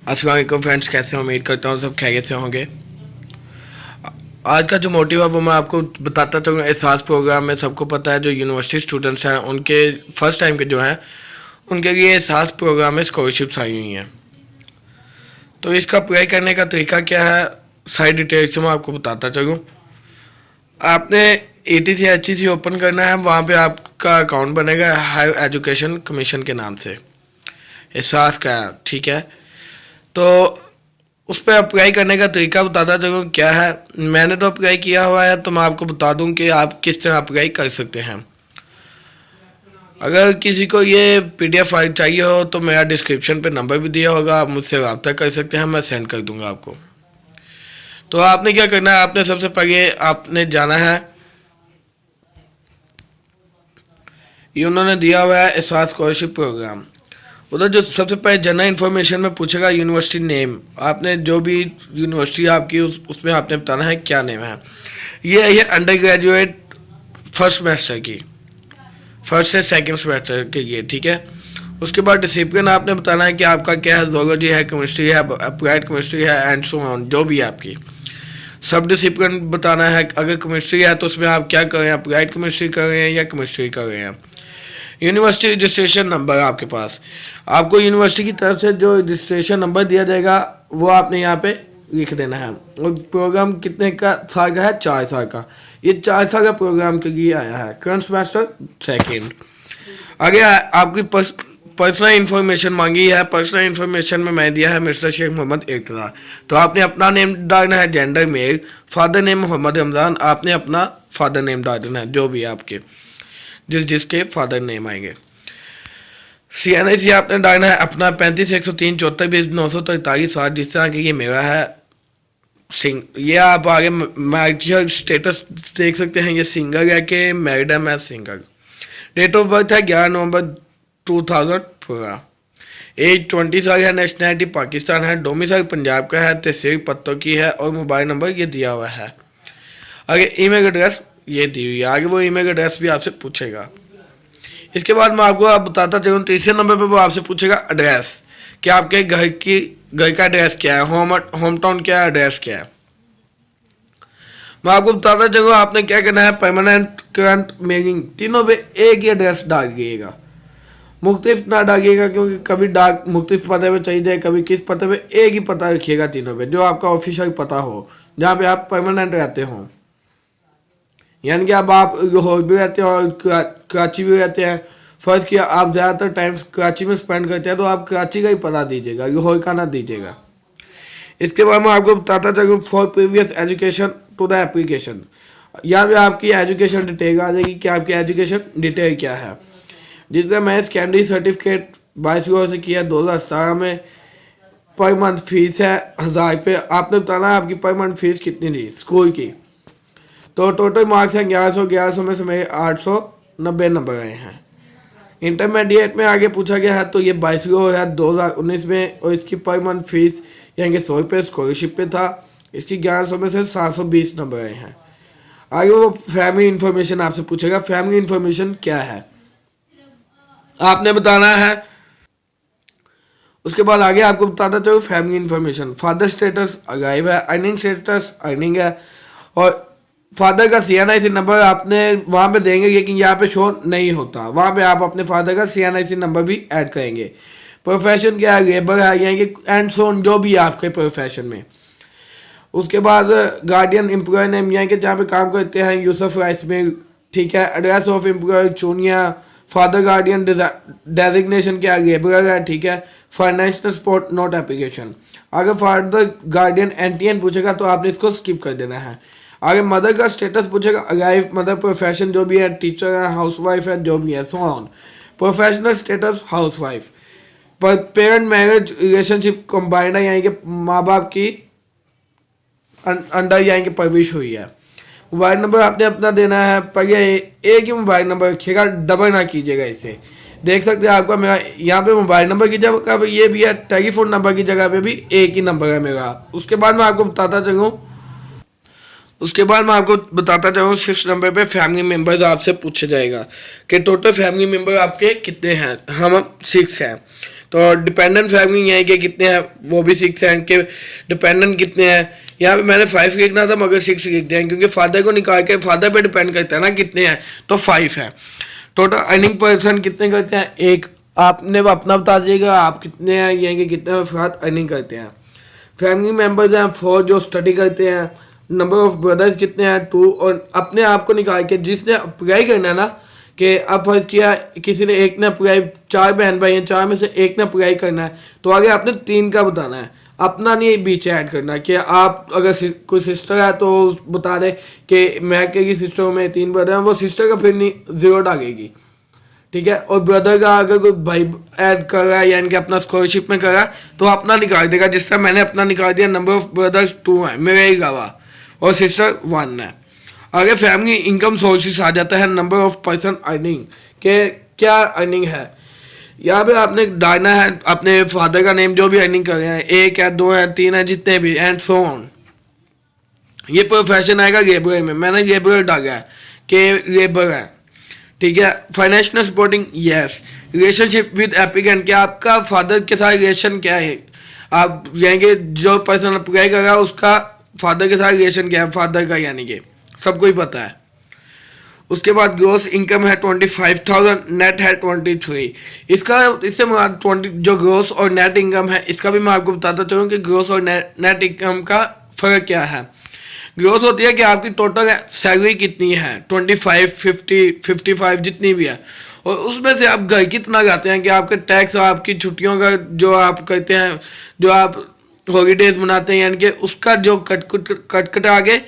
अस्सलाम वालेकुम फ्रेंड्स, कैसे हो? उम्मीद करता हूँ सब खैरियत से होंगे। आज का जो मोटिव है वो मैं आपको बताता चलूँ। एहसास प्रोग्राम में सबको पता है, जो यूनिवर्सिटी स्टूडेंट्स हैं उनके फर्स्ट टाइम के जो हैं उनके लिए एहसास प्रोग्राम में स्कॉलरशिप्स आई हुई हैं। तो इसका अप्लाई करने का तरीका क्या है, सारी डिटेल्स मैं आपको बताता चलूँ। आपने ATC ओपन करना है, वहाँ पे आपका अकाउंट बनेगा हायर एजुकेशन कमीशन के नाम से, एहसास का, ठीक है। तो उस पर अप्लाई करने का तरीका बताता चलूँ क्या है। मैंने तो अप्लाई किया हुआ है, तो मैं आपको बता दूं कि आप किस तरह अप्लाई कर सकते हैं। अगर किसी को ये PDF फाइल चाहिए हो तो मेरा डिस्क्रिप्शन पे नंबर भी दिया होगा, आप मुझसे रब्ता कर सकते हैं, मैं सेंड कर दूंगा आपको। तो आपने क्या करना है, आपने सबसे पहले आपने जाना है, ये उन्होंने दिया हुआ है एहसास स्कॉलरशिप प्रोग्राम। उधर जो सबसे पहले जनरल इन्फॉर्मेशन में पूछेगा यूनिवर्सिटी नेम। आपने जो भी यूनिवर्सिटी आपकी उसमें आपने बताना है क्या नेम है। ये है अंडर ग्रेजुएट फर्स्ट सेमेस्टर की, फर्स्ट से सेकंड सेमेस्टर के लिए, ठीक है। उसके बाद डिसिप्लिन आपने बताना है कि आपका क्या है, जोलॉजी है, केमिस्ट्री है, अप्लाइड केमिस्ट्री है एंड सो ऑन, जो भी है आपकी। सब डिसिप्लिन बताना है, अगर केमिस्ट्री है तो उसमें आप क्या कर रहे हैं, अप्लाइड केमिस्ट्री कर रहे हैं या केमिस्ट्री कर रहे हैं। यूनिवर्सिटी रजिस्ट्रेशन नंबर आपके पास, आपको यूनिवर्सिटी की तरफ से जो रजिस्ट्रेशन नंबर दिया जाएगा वो आपने यहाँ पे लिख देना है। और प्रोग्राम कितने का साल का है, 4 साल का। ये 4 साल का प्रोग्राम के लिए आया है, करंट सेमेस्टर सेकेंड। आगे आपकी पर्सनल इन्फॉर्मेशन मांगी है। पर्सनल इन्फॉर्मेशन में मैं दिया है मिस्टर शेख मोहम्मद इर्तज़ा। तो आपने अपना नेम डालना है, gender male, father name Mohammad Ramzan, आपने अपना फादर नेम डाल देना है, जो भी आपके जिसके फादर नेम आएंगे। CNIC आपने डालना है अपना 35 103 74 20 943 जिस तरह की ये मेरा है सिंग। ये आप आगे मैरिटल स्टेटस देख सकते हैं, ये सिंगल है कि मैरिड है, मैं सिंगल। डेट ऑफ बर्थ है 11 नवंबर 2014। एज 20 साल है, नेशनैलिटी पाकिस्तान है, डोमिसाइल पंजाब का है, तहसील पत्तों की है और मोबाइल नंबर ये दिया हुआ है। आगे ईमेल एड्रेस ये दी हुई है, आगे वो ईमेल एड्रेस भी आपसे पूछेगा। इसके बाद मैं आपको बताता चलूँ, तीसरे नंबर पे वो आपसे पूछेगा एड्रेस, कि आपके घर का एड्रेस क्या है, होम टाउन क्या है, एड्रेस क्या है। मैं आपको बताता चलूँ आपने क्या करना है, परमानेंट, करंट, मेलिंग, तीनों पे एक ही एड्रेस डालिएगा, मुख्तलिफ ना डालिएगा, क्योंकि कभी डाक मुख्तलिफ पते पे चाहिए जाए, कभी किस पते पे, एक ही पता रखिएगा तीनों पे, जो आपका ऑफिशियल पता हो, जहाँ पे आप परमानेंट रहते हो। यानी कि अब आप लाहौर भी रहते हैं और कराची भी रहते हैं। फर्ज किया आप ज़्यादातर टाइम कराची में स्पेंड करते हैं, तो आप कराची का ही पता दीजिएगा, लाहौर का ना दीजिएगा। इसके बाद मैं आपको बताता चलूँ, for previous education to the application, यहाँ पे आपकी एजुकेशन डिटेल आ जाएगी कि आपकी एजुकेशन डिटेल क्या है। जिसमें मैं सेकेंडरी सर्टिफिकेट 22 से किया 2017 में। पर मंथ फीस है 1000 रुपये। आपने बताना है आपकी पर मंथ फीस कितनी थी स्कूल की। तो टोटल मार्क्स हैं 1100 में से मेरे 890 नंबर आए हैं। इंटरमीडिएट में आगे पूछा गया है, तो ये 22 है 2019 में, और इसकी पर मंथ फीस यानी कि 100 रुपये स्कॉलरशिप पे था। इसकी 1100 में से 720 नंबर आए हैं। आगे वो फैमिली इन्फॉर्मेशन आपसे पूछेगा, फैमिली इन्फॉर्मेशन क्या है आपने बताना है। उसके बाद आगे आपको बताता चलो family information, father status alive है, अर्निंग स्टेटस अर्निंग है, और फादर का CNIC नंबर आपने वहाँ पे देंगे, लेकिन यहाँ पे शो नहीं होता, वहाँ पे आप अपने फादर का CNIC नंबर भी ऐड करेंगे। प्रोफेशन क्या है, लेबर है, यानी कि एंड सोन, जो भी है आपके प्रोफेशन में। उसके बाद गार्डियन एम्प्लॉय नेम, यानी कि जहाँ पे काम करते हैं यूसुफ राइस मिल, ठीक है। Address of employ Chunian. Father guardian designation क्या, लेबर है, ठीक है। Financial support not application. अगर फादर गार्डियन NTN पूछेगा तो आपने इसको स्किप कर देना है। आगे मदर का स्टेटस पूछेगा, अलाइव मदर, प्रोफेशन जो भी है, टीचर है, हाउसवाइफ है, जो भी है, so on. Professional status housewife. पर पेरेंट मैरिज रिलेशनशिप कंबाइंड है, यानी कि माँ बाप की अंडर यानी कि परविश हुई है। मोबाइल नंबर आपने अपना देना है, पर ये एक ही मोबाइल नंबर रखिएगा, डबल ना कीजिएगा इसे। देख सकते हैं आपका मेरा यहाँ पे मोबाइल नंबर की जगह ये भी है, टेलीफोन नंबर की जगह पे भी एक ही नंबर है मेरा। उसके बाद मैं आपको बताता चलूँ, 6 नंबर पे फैमिली मेम्बर्स आपसे पूछा जाएगा कि टोटल फैमिली मेम्बर आपके कितने हैं। हम 6 हैं। तो डिपेंडेंट फैमिली यहाँ के कितने हैं वो भी 6 हैं, के डिपेंडेंट कितने हैं। यहाँ पे मैंने 5 लिखना था मगर 6 लिख दिया क्योंकि फादर को निकाल के फादर पे डिपेंड करता है ना कितने हैं, तो 5 है। टोटल अर्निंग पर्सन कितने करते हैं, एक। आपने अपना बता दीजिएगा आप कितने हैं, यहाँ के कितने अफराद अर्निंग करते हैं। फैमिली मेम्बर्स हैं 4 जो स्टडी करते हैं। नंबर ऑफ ब्रदर्स कितने हैं 2, और अपने आप को निकाल के जिसने अप्लाई करना है ना, कि अब फर्ज किया किसी ने एक ने अप्लाई, 4 बहन भाई हैं, 4 में से एक ने अप्लाई करना है, तो आगे आपने 3 का बताना है, अपना नहीं बीच ऐड करना। कि आप अगर कोई सिस्टर है तो बता दे कि मैं कहेगी सिस्टर में 3 ब्रदर हैं, वो सिस्टर का फिर नहीं 0 डालेगी, ठीक है। और ब्रदर का अगर कोई भाई ऐड कर रहा है यानी कि अपना स्कॉलरशिप में कर रहा है तो अपना निकाल देगा। जिस तरह मैंने अपना निकाल दिया, नंबर ऑफ ब्रदर्स 2 है मेरे अलावा और सिस्टर 1 है। आगे फैमिली इनकम सोर्सेस आ जाता है, नंबर ऑफ पर्सन अर्निंग के क्या अर्निंग है। यहाँ पे आपने डालना है अपने फादर का नेम जो भी अर्निंग कर रहे हैं, 1 है 2 है 3 है जितने भी, एंड सो ऑन। ये प्रोफेशन आएगा लेबर में, मैंने लेबर डाला है कि लेबर है, ठीक है। Financial supporting yes. Relationship with applicant, क्या आपका फादर के साथ रिलेशन क्या है, आप यानी कि जो पर्सन अप्लाई कर रहा है उसका फादर के साथ रिलेशन क्या है, फादर का यानी कि सबको ही पता है। उसके बाद ग्रोस इनकम है 25,000, नेट है 23। इससे 20 जो ग्रोस और नेट इनकम है इसका भी मैं आपको बताता चलूँ कि ग्रोस और नेट इनकम का फ़र्क क्या है। ग्रोस होती है कि आपकी टोटल सैलरी कितनी है, 25, 50, 55 जितनी भी है, और उसमें से आप घर कितना लाते हैं कि आपके टैक्स और आपकी छुट्टियों का जो आप करते हैं, जो आप हॉलीडेज मनाते हैं, यानी कि उसका जो कट आगे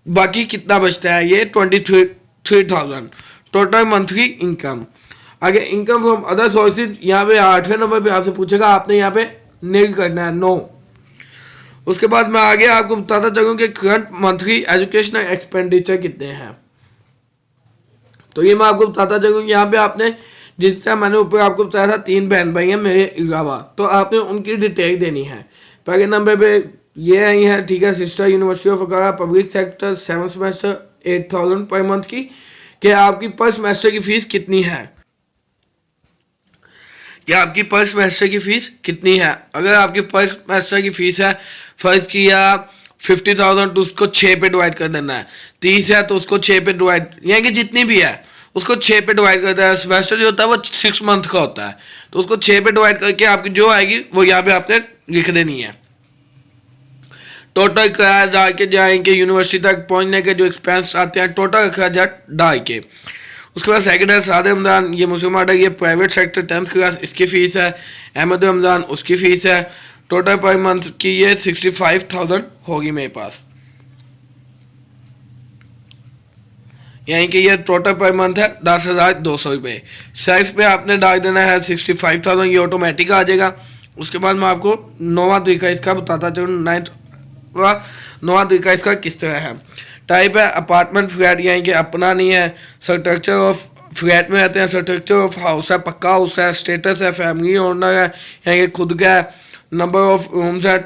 बाकी कितना बचता है, ये 23,000 टोटल मंथली इनकम। आगे इनकम फ्रॉम अदर सोर्सेज, यहाँ पे 8वें नंबर पे आपसे पूछेगा, आपने यहाँ पे नील करना है, नो। उसके बाद मैं आगे आपको बताता चलूँ कि करंट मंथली एजुकेशनल एक्सपेंडिचर कितने हैं। तो ये मैं आपको बताता चलूँ, यहाँ पे आपने जिस तरह मैंने ऊपर आपको बताया था 3 बहन भाई हैं मेरे अलावा, तो आपने उनकी डिटेल देनी है। पहले नंबर पे ये आई है, ठीक है, sister university of Accra public sector 7 semester 8,000 पर मंथ की, कि आपकी पर सेमेस्टर की फीस कितनी है, कि आपकी पर सेमेस्टर की फीस कितनी है। अगर आपकी पर सेमेस्टर की फीस है फर्ज किया 50,000 तो उसको 6 पे डिवाइड कर देना है, 30 है तो उसको 6 पे डिवाइड, यानी कि जितनी भी है उसको 6 पे डिवाइड करता है। सेमेस्टर जो होता है वो 6 मंथ का होता है, तो उसको 6 पे डिवाइड करके आपकी जो आएगी वो यहाँ पे आपने लिख देनी है। टोटल किराया डाल के जाएंगे, यूनिवर्सिटी तक पहुंचने के जो एक्सपेंस आते हैं टोटल खर्चा डाल के। उसके बाद सेकंड है सादे रमज़ान, ये मुस्लिम आर्डर, ये प्राइवेट सेक्टर 10th क्लास, इसकी फ़ीस है। अहमद रमज़ान उसकी फ़ीस है। टोटल पर मंथ की ये 65,000 होगी मेरे पास, यानी कि ये टोटल पर मंथ है 10,200 रुपये। सेल्स पे आपने डाल देना है 65,000, ये ऑटोमेटिक आ जाएगा। उसके बाद मैं आपको 9वां तरीका इसका बताता चलूँ, 9वां तरीका इसका किस तरह है। टाइप है अपार्टमेंट फ्लैट, यानी कि अपना नहीं है। स्ट्रक्चर ऑफ फ्लैट में रहते हैं। स्ट्रक्चर ऑफ हाउस है, पक्का हाउस है। स्टेटस है फैमिली ओनर है, यानी कि खुद का है। नंबर ऑफ रूम्स है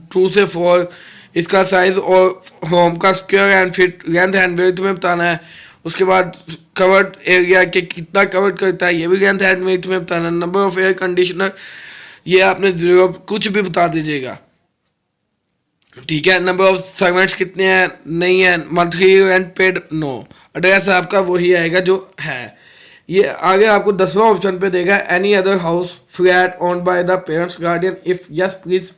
2 से 4। इसका साइज और होम का square and feet length and width में बताना है। उसके बाद कवर्ड एरिया के कितना कवर्ड करता है ये भी लेंथ एंड विड्थ में बताना है। नंबर ऑफ एयर कंडीशनर ये आपने 0 कुछ भी बता दीजिएगा, ठीक है। नंबर ऑफ सर्वेंट्स कितने हैं, नहीं है। Monthly rent paid, no. Address आपका वही आएगा जो है। ये आगे आपको 10वां ऑप्शन पे देगा, any other house flat owned by the parents guardian, if yes please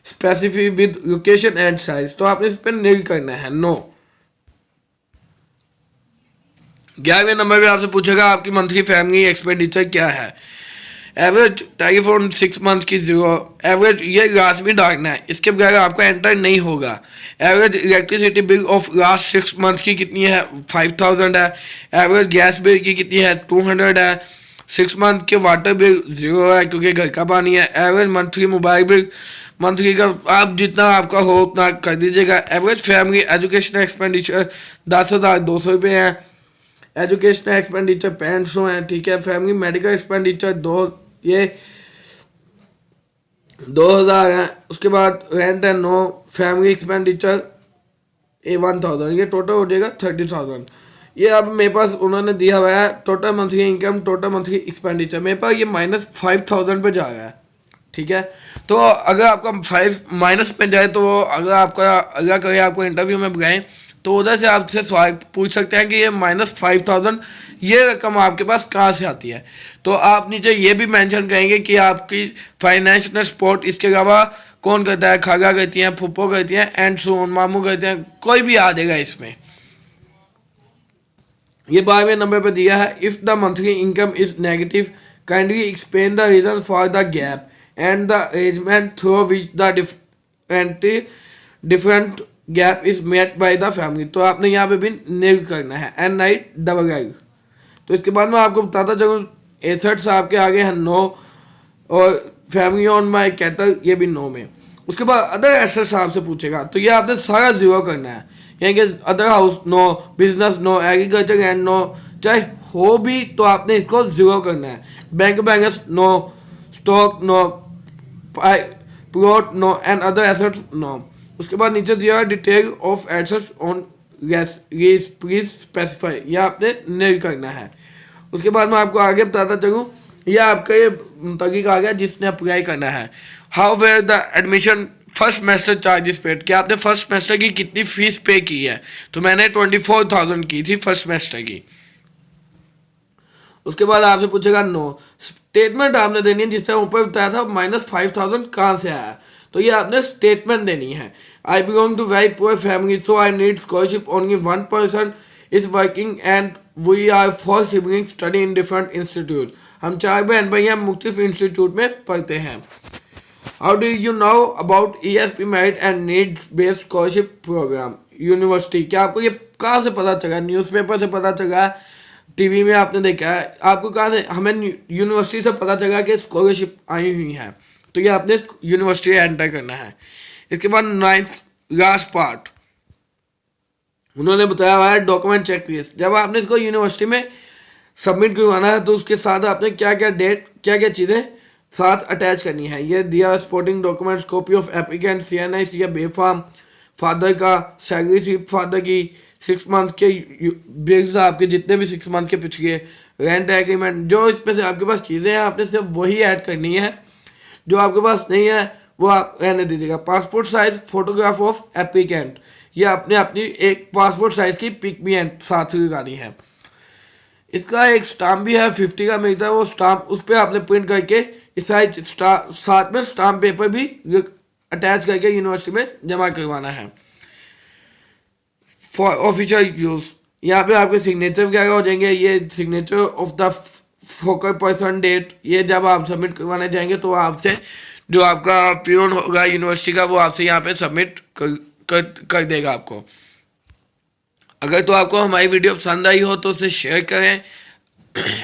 specify with location and size. तो आपने इस पर नील करना है, नो। 11वें नंबर पे आपसे पूछेगा आपकी मंथली फैमिली एक्सपेंडिचर क्या है। एवरेज टेलीफोन 6 मंथ की 0। एवरेज ये लाजमी डालना है, इसके बगैर आपका एंटर नहीं होगा। Average electricity bill of last 6 month की कितनी है, 5,000 है। एवरेज गैस बिल की कितनी है, 200 है। 6 मंथ के वाटर बिल 0 है क्योंकि घर का पानी है। Average monthly mobile bill, monthly का आप जितना आपका हो उतना कर दीजिएगा। एवरेज फैमिली एजुकेशनल एक्सपेंडिचर 10,200 रुपये है। एजुकेशनल एक्सपेंडिचर 6500 है, ठीक है। फैमिली मेडिकल एक्सपेंडिचर 2,000 है। उसके बाद रेंट है 9। फैमिली एक्सपेंडिचर 1,000, ये टोटल हो जाएगा 30,000। ये अब मेरे पास उन्होंने दिया हुआ है total monthly income, total monthly expenditure, मेरे पास ये -5000 पे जा रहा है। ठीक है, तो अगर आपका 5 माइनस में जाए तो अगर कभी आपको इंटरव्यू में बुलाएं तो उधर से आपसे सवाल पूछ सकते हैं कि ये -5000 ये रकम आपके पास कहाँ से आती है। तो आप नीचे ये भी मेंशन करेंगे कि आपकी फाइनेंशियल सपोर्ट इसके अलावा कौन करता है, खाला करती हैं, फुप्पो करती हैं, एंड सोन मामू करते हैं, कोई भी आ जाएगा इसमें। ये 12वें नंबर पर दिया है, if the monthly income is negative kindly explain the reason for the gap and the arrangement through which the different gap is met by the family. तो आपने यहाँ पे भी नेल करना है, एंड नाइट डबल आई। तो इसके बाद मैं आपको बताता चलूँ एसेट्स आपके आगे हैं 9 और फैमिली ऑन माई कैटल ये भी 9 में। उसके बाद अदर एसेट्स आपसे पूछेगा तो ये आपने सारा जीरो करना है, यानी कि other house no, business no, agriculture and no, चाहे हो भी तो आपने इसको जीरो करना है। Bank balance no, stock no, plot no and other assets no. उसके बाद नीचे दिया detail of assets on lease please specify, यह आपने नहीं करना है। उसके बाद मैं आपको आगे बताता चलूँ, यह आपका ये तरीका आ गया जिसने अप्लाई करना है। How were the admission first semester charges paid, क्या आपने फर्स्ट सेमेस्टर की कितनी फीस पे की है, तो मैंने 24,000 की थी फर्स्ट सेमेस्टर की। उसके बाद आपसे पूछेगा नो, स्टेटमेंट आपने देनी है, जिससे ऊपर बताया था -5000 कहाँ से आया, तो ये आपने स्टेटमेंट देनी है। I belong to very poor family so I need scholarship, only 1 person is working and we are 4 siblings study in different institute, हम 4 बहन भाई मुख्तलिफ इंस्टीट्यूट में पढ़ते हैं। How do you know about ESP merit and needs based scholarship programme university, क्या आपको ये कहाँ से पता चला, न्यूज़पेपर से पता चला, टीवी में आपने देखा है, आपको कहाँ से, हमें यूनिवर्सिटी से पता चला कि स्कॉलरशिप आई हुई है, तो ये आपने यूनिवर्सिटी एंटर करना है। इसके बाद 9th लास्ट पार्ट उन्होंने बताया हुआ है डॉक्यूमेंट चेक लिस्ट, जब आपने इसको यूनिवर्सिटी में सबमिट करवाना है तो उसके साथ आपने क्या क्या डेट क्या क्या चीज़ें साथ अटैच करनी है। ये दिया supporting documents, copy of applicant CNIC या बेफार्म, फादर का सैलरी स्लिप, फादर की 6 मंथ के बिल्स आपके जितने भी 6 मंथ के पिछले, रेंट एग्रीमेंट, जो इसमें से आपके पास चीज़ें हैं आपने सिर्फ वही ऐड करनी है, जो आपके पास नहीं है वो आप रहने दीजिएगा। Passport size photograph of applicant, ये आपने अपनी एक पासपोर्ट साइज की पिक भी साथ लगानी है। इसका एक स्टाम्प भी है 50 का मिलता है, वो स्टाम्प उस पर आपने प्रिंट करके इस साथ में स्टाम्प पेपर भी अटैच करके यूनिवर्सिटी में जमा करवाना है फॉर ऑफिशियल यूज। यहाँ पे आपके सिग्नेचर क्या हो जाएंगे, ये signature of the focal person date, ये जब आप सबमिट करवाने जाएंगे तो आपसे जो आपका पियोन होगा यूनिवर्सिटी का वो आपसे यहाँ पे सबमिट कर देगा आपको। अगर तो आपको हमारी वीडियो पसंद आई हो तो उसे शेयर करें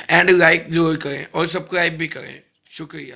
एंड लाइक जरूर करें और सब्सक्राइब भी करें। शुक्रिया।